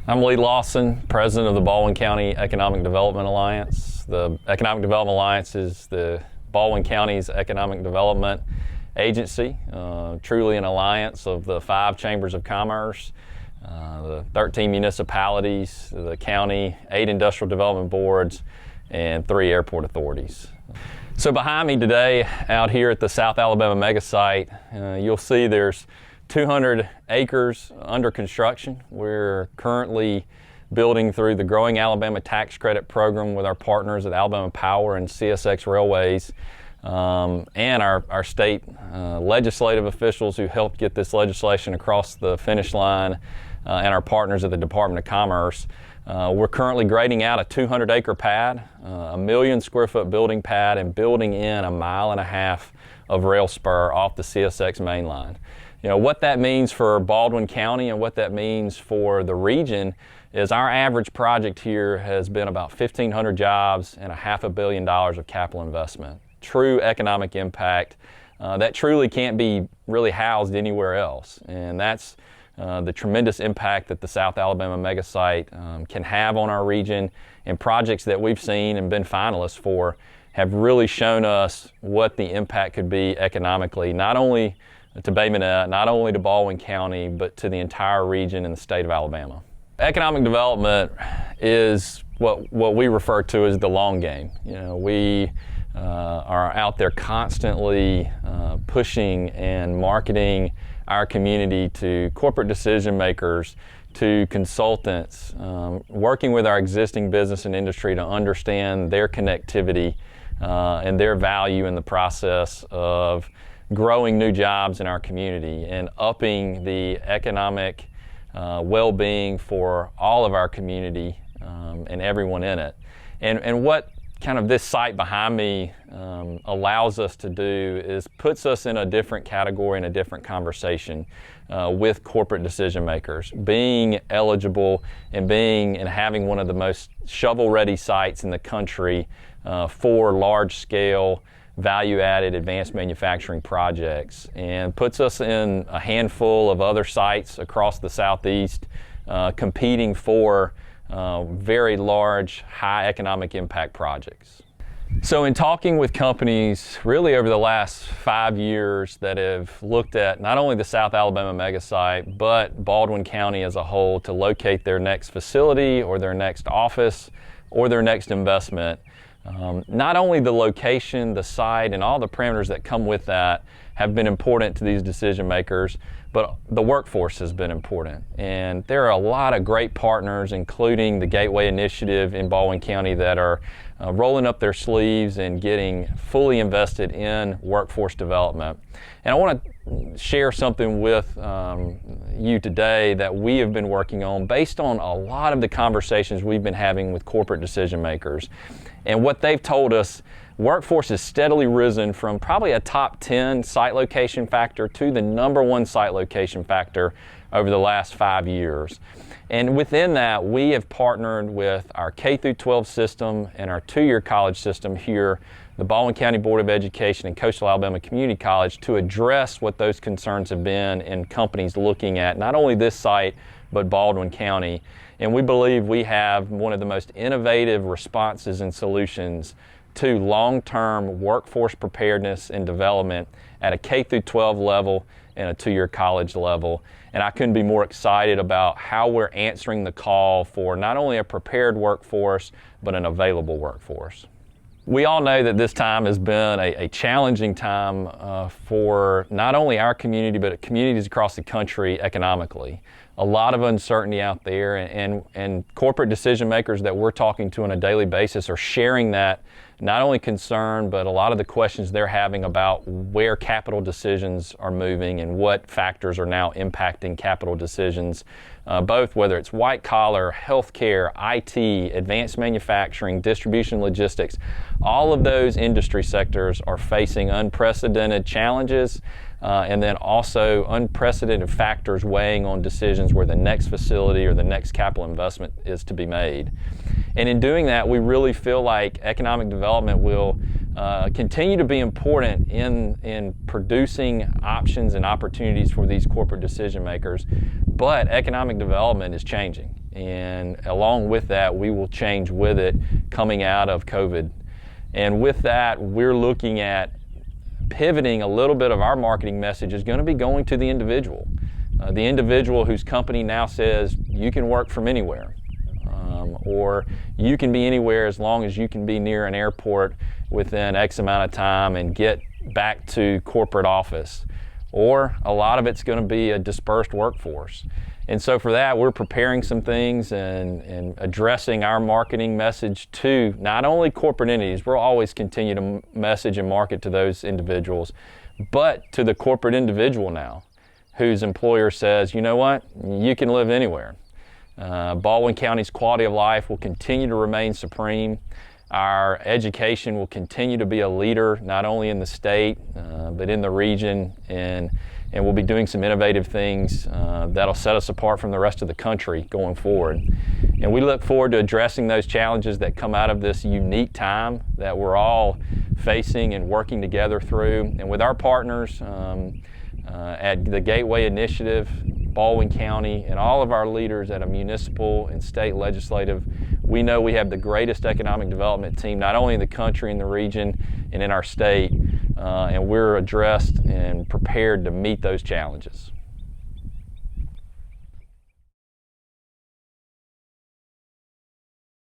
I'm Lawson, president of the Baldwin County Economic Development Alliance. The Economic Development Alliance is the Baldwin County's economic development agency, truly an alliance of the 5 chambers of commerce, the 13 municipalities, the county, 8 industrial development boards, and 3 airport authorities. So behind me today, out here at the South Alabama mega site, you'll see there's 200 acres under construction. We're currently building through the Growing Alabama Tax Credit Program with our partners at Alabama Power and CSX Railways, and our state legislative officials who helped get this legislation across the finish line, and our partners at the Department of Commerce. We're currently grading out a 200-acre pad, a 1 million square foot building pad, and building in 1.5 miles of rail spur off the CSX main line. You know, what that means for Baldwin County and what that means for the region is our average project here has been about 1,500 jobs and $500 million of capital investment. True economic impact that truly can't be really housed anywhere else. And that's the tremendous impact that the South Alabama mega site can have on our region, and projects that we've seen and been finalists for have really shown us what the impact could be economically, not only to Bay Minette, not only to Baldwin County, but to the entire region in the state of Alabama. Economic development is what we refer to as the long game. You know, we are out there constantly pushing and marketing our community to corporate decision makers, to consultants, working with our existing business and industry to understand their connectivity and their value in the process of growing new jobs in our community and upping the economic well-being for all of our community and everyone in it. And what kind of this site behind me allows us to do is puts us in a different category and a different conversation with corporate decision makers. Being eligible and having one of the most shovel-ready sites in the country for large-scale value-added advanced manufacturing projects, and puts us in a handful of other sites across the southeast competing for very large, high economic impact projects. So in talking with companies really over the last 5 years that have looked at not only the South Alabama mega site, but Baldwin County as a whole to locate their next facility or their next office or their next investment, not only the location, the site, and all the parameters that come with that have been important to these decision makers, but the workforce has been important. And there are a lot of great partners, including the Gateway Initiative in Baldwin County, that are rolling up their sleeves and getting fully invested in workforce development. And I want to share something with you today that we have been working on based on a lot of the conversations we've been having with corporate decision makers. And what they've told us, workforce has steadily risen from probably a top 10 site location factor to the #1 site location factor over the last 5 years. And within that, we have partnered with our K-12 system and our 2-year college system here, the Baldwin County Board of Education and Coastal Alabama Community College, to address what those concerns have been in companies looking at not only this site, but Baldwin County. And we believe we have one of the most innovative responses and solutions to long-term workforce preparedness and development at a K-12 level and a 2-year college level. And I couldn't be more excited about how we're answering the call for not only a prepared workforce, but an available workforce. We all know that this time has been a challenging time for not only our community, but communities across the country economically. A lot of uncertainty out there, and corporate decision makers that we're talking to on a daily basis are sharing that not only concern, but a lot of the questions they're having about where capital decisions are moving and what factors are now impacting capital decisions, both whether it's white collar, healthcare, IT, advanced manufacturing, distribution, logistics. All of those industry sectors are facing unprecedented challenges, and then also unprecedented factors weighing on decisions where the next facility or the next capital investment is to be made. And in doing that, we really feel like economic development will continue to be important in producing options and opportunities for these corporate decision makers. But economic development is changing. and along with that, we will change with it coming out of COVID. And with that, we're looking at pivoting a little bit of our marketing message is going to be going to the individual whose company now says you can work from anywhere, or you can be anywhere as long as you can be near an airport within X amount of time and get back to corporate office. Or a lot of it's going to be a dispersed workforce. And so for that, we're preparing some things and addressing our marketing message to not only corporate entities, we'll always continue to message and market to those individuals, but to the corporate individual now, whose employer says, you know what, you can live anywhere. Baldwin County's quality of life will continue to remain supreme. Our education will continue to be a leader, not only in the state, but in the region, and we'll be doing some innovative things that'll set us apart from the rest of the country going forward. And we look forward to addressing those challenges that come out of this unique time that we're all facing and working together through. And with our partners at the Gateway Initiative, Baldwin County, and all of our leaders at a municipal and state legislative, we know we have the greatest economic development team, not only in the country, in the region, and in our state, and we're addressed and prepared to meet those challenges.